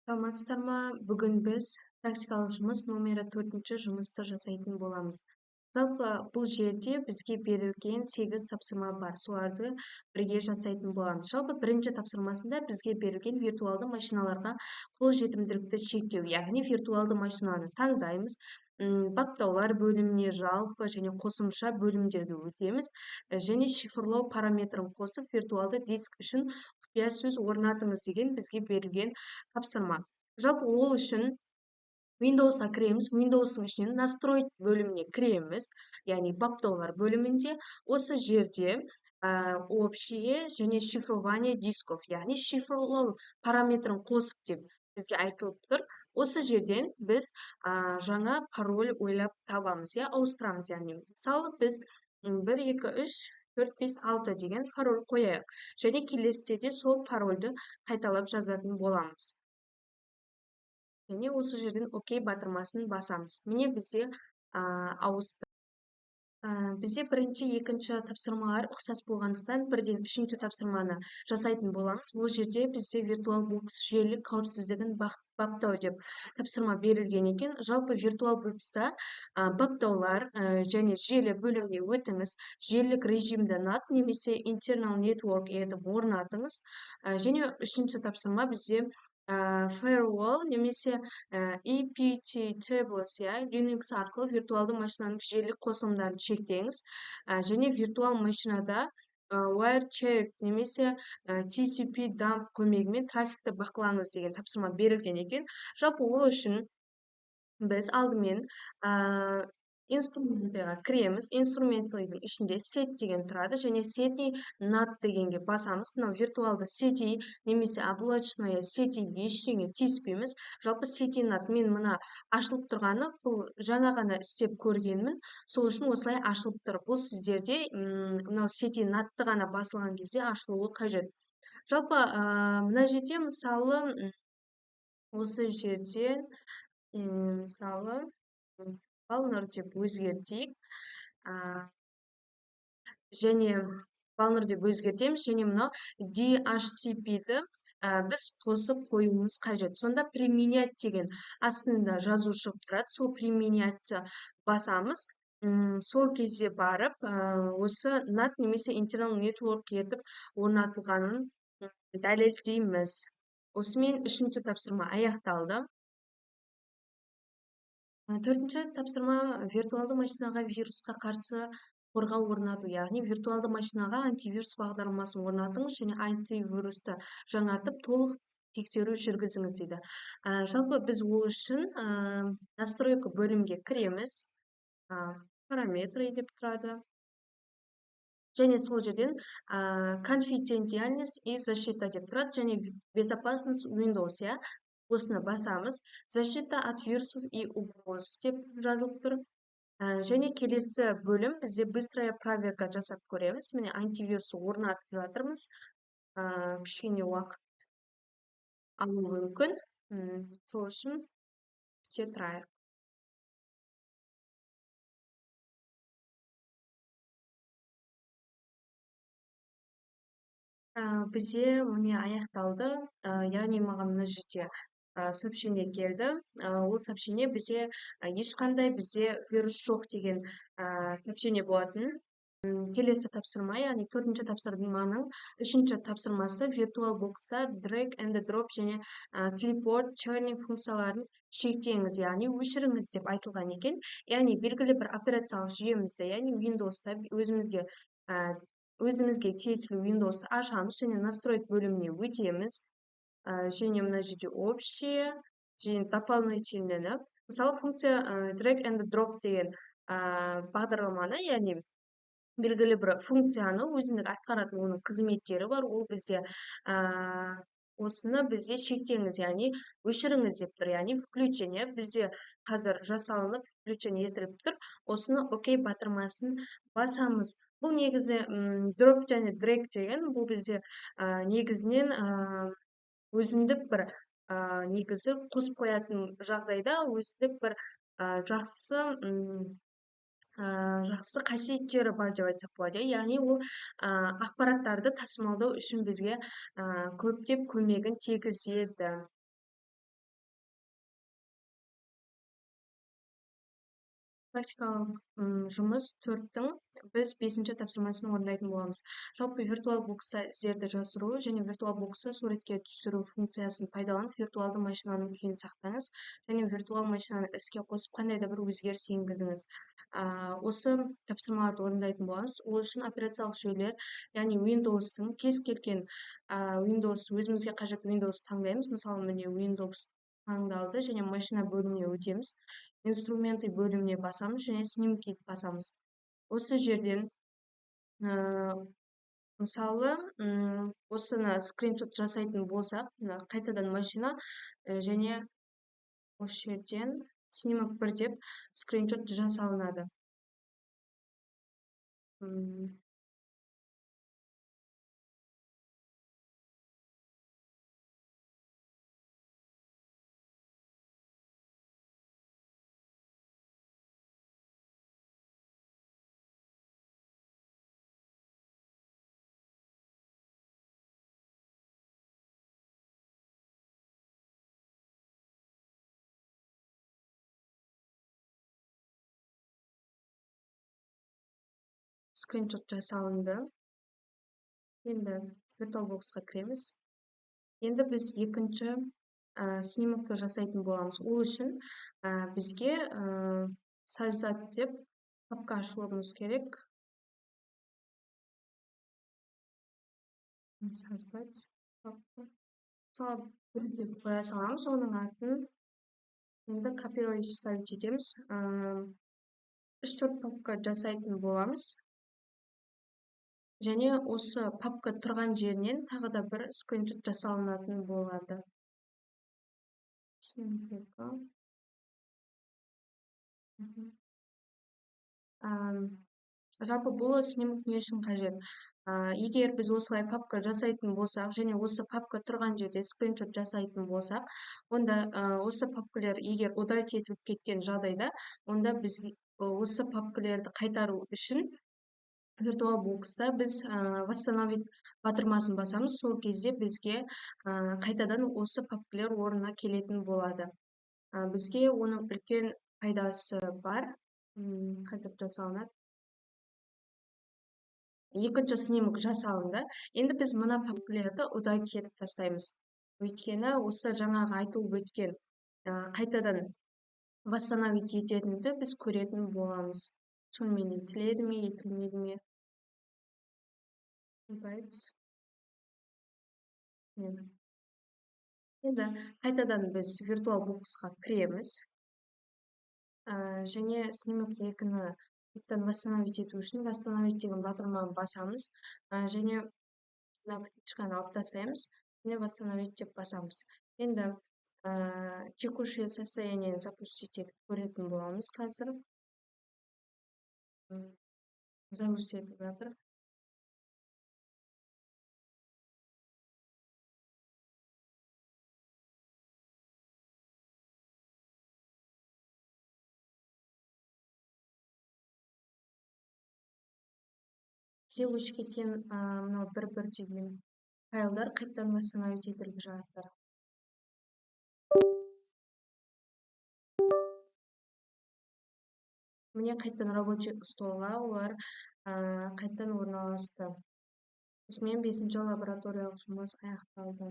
Саламатсыздар ма? Бүгін біз практикалық жұмыс номері 4-ші жұмысты жасайтын боламыз. Жалпы бұл жерде бізге берілген 8 тапсырма бар. Соларды бірге жасайтын боламыз. Жалпы бірінші тапсырмасында бізге берілген виртуалды машиналарға қолжетімділікті шектеу, яғни виртуалды машинаны таңдаймыз. Баптаулар бөліміне жалпы және қосымша бөлімдерге өтеміз. Және шифрлау параметрін қосып виртуалды диск үшін құпия сөз орнатыңыз деген бізге берілген тапсырма. Жалпы ол үшін Windows'a кіреміз. Windows'ың ішінен настроить бөліміне кіреміз. Яғни баптаулар бөлімінде осы жерде общее және шифрование дисков, яғни шифрлау параметрін қосып деп бізге айтылып тұр. Осы жерден біз жаңа пароль ойлап табамыз, ауыстырамыз. Яғни мысалы біз 1, 2, 3, 4, 5, 6 деген пароль қояйық. Және келесіде де сол парольді қайталап жазатын боламыз. Және осы жерден окей батырмасын басамыз. Міне бізде ауысты. Бізде бірінші, екінші тапсырмалар ұқсас болғандықтан бірден үшінші тапсырманы жасайтын боламыз. Бұл жерде бізде VirtualBox желілік қауіпсіздігін баптау деп тапсырма берілген екен. Жалпы VirtualBox'та баптаулар және желі бөліміне өтіңіз. Желілік режимді NAT немесе Internal Network етіп орнатыңыз. Және үшінші тапсырма бізде firewall немесе EPT tables, Linux арқылы виртуалды машинаның желілік қосылымдарын шектеңіз. Және виртуал машинада Wireshark немесе TCP dump көмегімен трафикті бақылаңыз деген тапсырма берілген екен. Жалпы ол үшін біз алдымен инструментіға кіреміз. Инструментінің ішінде set деген тұрады және сети NAT дегенге басамыз. Мынау виртуалды сети немесе облачная сети ештеңе тиіспейміз. Жалпы сети NAT мен мына ашылып тұрғаны, бұл жаңа ғана істеп көргенмін. Сол үшін осылай ашылып тұр. Бұл сіздерде мынау сети NAT-ты ғана басылған кезде ашылуы қажет. Жалпы мына жерде мысалы осы жерден мысалы Balner деп өзгертейік. Және Balner деп өзгертеміз. Және мынау DHCP-ді біз қосып қоюымыз қажет. Сонда применять деген астында жазу шығып тұрады. Сол применяться басамыз. Сол кезде барып, осы NAT немесе Internal Network етіп орнатылғанын дәлелдейміз. Осымен үшінші тапсырма аяқталды. Төртінші тапсырма виртуалды машинаға вирусқа қарсы қорғау орнату, яғни виртуалды машинаға антивирус бағдарламасын орнатыңыз және антивирусты жаңартып толық тексеру жүргізіңіз дейді. Жалпы біз ол үшін настройка бөлімге кіреміз. Параметры деп тұрады. Және сол жерден конфиденциальность и защита деп тұрады. Және безопасность Windows, осыны басамыз. Защита от вирусов и угроз деп жазылып тұр. Және келесі бөлім бізде быстрая проверка жасап көреміз. Міне антивирусты орнатып жатырмыз. Кішкене уақыт алу мүмкін. Сол үшін күте тұрайық. Бізде міне аяқталды. Яғни маған мына жерде сообщение келді. Ол сообщение бізде ешқандай бізде вирус жоқ деген сообщение болатын. Келесі тапсырма, яғни 4-ші тапсырманың 3-ші тапсырмасы VirtualBox'та drag and drop және clipboard turning функцияларын шектеңіз, яғни өшіріңіз деп айтылған екен. Яғни белгілі бір операциялық жүйемізді, яғни Windows'та өзімізге тиесілі Windows'ты ашамыз және настроить бөліміне өтеміз. Және мына жерде общее және дополнительныйны. Мысалы функция drag and drop деген бағдарламаны, яғни белгілі бір функцияны өзіндік атқаратын оның қызметтері бар. Ол бізде осыны бізде шектеңіз, яғни өшіріңіз деп тұр. Яғни включение бізде қазір жасалынып, включение етіліп тұр. Осыны окей батырмасын басамыз. Бұл негізі drop және drag деген, бұл бізде негізінен өзіндік бір негізі қосып қоятын жағдайда өзіндік бір жақсы қасиеттері бар деп айтсақ болады. Яғни ол ақпараттарды тасымалдау үшін бізге көптеп көмегін тигізеді. практикалық жұмыс 4-тің біз 5-ші тапсырмасын орындайтын боламыз. Жалпы виртуал бокста іздерді жасыру және виртуал бокста суретке түсіру функциясын пайдаланып виртуалды машинаның күйін сақтаңыз және виртуал машинаны іске қосып қандай да бір өзгеріс енгізіңіз. Осы тапсырмаларды орындайтын боламыз. Ол үшін операциялық жүйелер, яғни Windows-тың кез келген Windows өзімізге қажет Windows таңдаймыз. Мысалы, міне Windows таңдалды және машина бөліміне өтеміз. Инструменты бөліміне басамыз және снимки басамыз. Осы жерден мысалы, осыны скриншот жасайтын болсақ, қайтадан машина және осы жерден снимок 1 деп скриншот жасалынады. Скриншот жасалынды. Енді VirtualBox-қа кіреміз. Енді біз екінші снимокты жасайтын боламыз. Ол үшін бізге создать деп папка ашуымыз керек. Создать папка. Мысалы, бір деп қоя саламыз оның атын. Енді копировать ставить етеміз. 3-4 папка жасайтын боламыз. Және осы папка тұрған жерінен тағы да бір скриншот жасалынатын болады. Жалпы бұл снимок не үшін қажет? Егер біз осылай папка жасайтын болсақ, және осы папка тұрған жерде скриншот жасайтын болсақ, онда осы папкалар егер удалить етіліп кеткен жағдайда, онда біз осы папкаларды қайтару үшін виртуал бокста біз восстановить батырмасын басамыз, сол кезде бізге қайтадан осы папкалар орнына келетін болады. Бізге оның үлкен пайдасы бар. Қазір жасалынады. Екінші снимок жасалынды. Енді біз мына папкаларды удалить етіп тастаймыз. Өйткені осы жаңағы айтылып өткен қайтадан восстановить ететінді біз көретін боламыз. Шынымен етіледі ме, етілмеді ме? Енді қайтадан біз виртуал боксқа кіреміз. Және снимок 2-ні қайтадан восстановить ету үшін восстановить деген батырманы басамыз. Және мына птичканы алып тастаймыз. Және восстановить деп басамыз. Енді текущее состояние запустить етіп көретін боламыз қазір. Запустить етіп жатыр. Бізде өшіп кеткен мынау бір деген файлдар қайтадан восстановить етіліп жатыр. Міне қайтадан рабочий столға олар қайтадан орналасты. Осымен 5-ші лабораториялық жұмыс аяқталды.